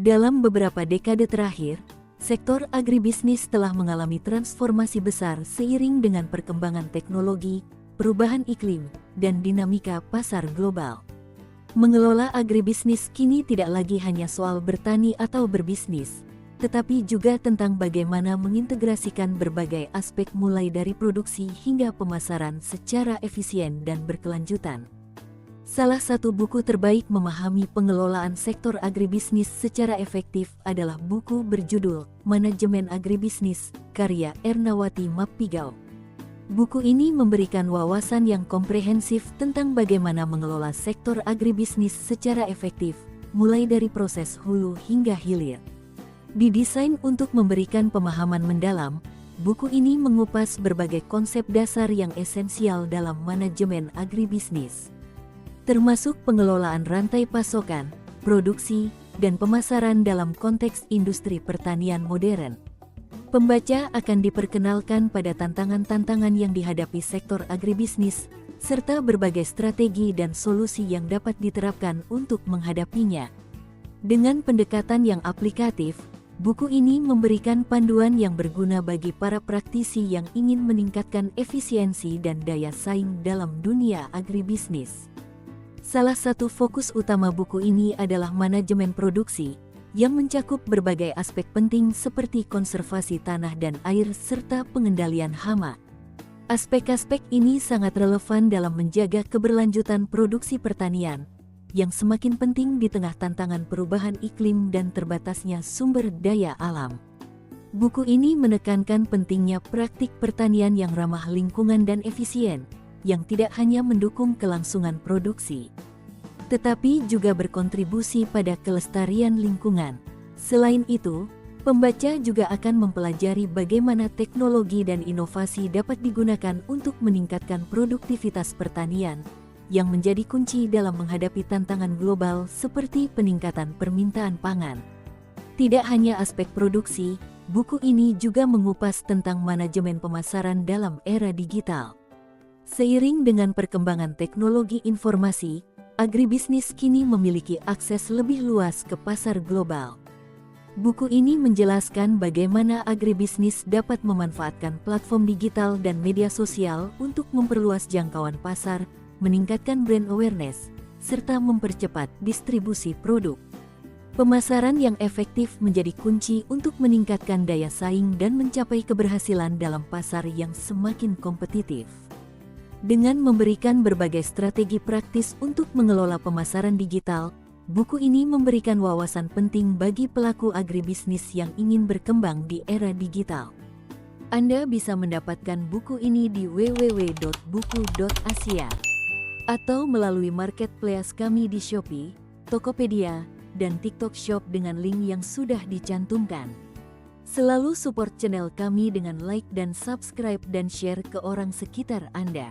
Dalam beberapa dekade terakhir, sektor agribisnis telah mengalami transformasi besar seiring dengan perkembangan teknologi, perubahan iklim, dan dinamika pasar global. Mengelola agribisnis kini tidak lagi hanya soal bertani atau berbisnis, tetapi juga tentang bagaimana mengintegrasikan berbagai aspek mulai dari produksi hingga pemasaran secara efisien dan berkelanjutan. Salah satu buku terbaik memahami pengelolaan sektor agribisnis secara efektif adalah buku berjudul Manajemen Agribisnis, karya Ernawati Mappigao. Buku ini memberikan wawasan yang komprehensif tentang bagaimana mengelola sektor agribisnis secara efektif, mulai dari proses hulu hingga hilir. Didesain untuk memberikan pemahaman mendalam, buku ini mengupas berbagai konsep dasar yang esensial dalam manajemen agribisnis, termasuk pengelolaan rantai pasokan, produksi, dan pemasaran dalam konteks industri pertanian modern. Pembaca akan diperkenalkan pada tantangan-tantangan yang dihadapi sektor agribisnis, serta berbagai strategi dan solusi yang dapat diterapkan untuk menghadapinya. Dengan pendekatan yang aplikatif, buku ini memberikan panduan yang berguna bagi para praktisi yang ingin meningkatkan efisiensi dan daya saing dalam dunia agribisnis. Salah satu fokus utama buku ini adalah manajemen produksi, yang mencakup berbagai aspek penting seperti konservasi tanah dan air serta pengendalian hama. Aspek-aspek ini sangat relevan dalam menjaga keberlanjutan produksi pertanian, yang semakin penting di tengah tantangan perubahan iklim dan terbatasnya sumber daya alam. Buku ini menekankan pentingnya praktik pertanian yang ramah lingkungan dan efisien, yang tidak hanya mendukung kelangsungan produksi, tetapi juga berkontribusi pada kelestarian lingkungan. Selain itu, pembaca juga akan mempelajari bagaimana teknologi dan inovasi dapat digunakan untuk meningkatkan produktivitas pertanian, yang menjadi kunci dalam menghadapi tantangan global seperti peningkatan permintaan pangan. Tidak hanya aspek produksi, buku ini juga mengupas tentang manajemen pemasaran dalam era digital. Seiring dengan perkembangan teknologi informasi, agribisnis kini memiliki akses lebih luas ke pasar global. Buku ini menjelaskan bagaimana agribisnis dapat memanfaatkan platform digital dan media sosial untuk memperluas jangkauan pasar, meningkatkan brand awareness, serta mempercepat distribusi produk. Pemasaran yang efektif menjadi kunci untuk meningkatkan daya saing dan mencapai keberhasilan dalam pasar yang semakin kompetitif. Dengan memberikan berbagai strategi praktis untuk mengelola pemasaran digital, buku ini memberikan wawasan penting bagi pelaku agribisnis yang ingin berkembang di era digital. Anda bisa mendapatkan buku ini di www.buku.asia atau melalui marketplace kami di Shopee, Tokopedia, dan TikTok Shop dengan link yang sudah dicantumkan. Selalu support channel kami dengan like dan subscribe dan share ke orang sekitar Anda.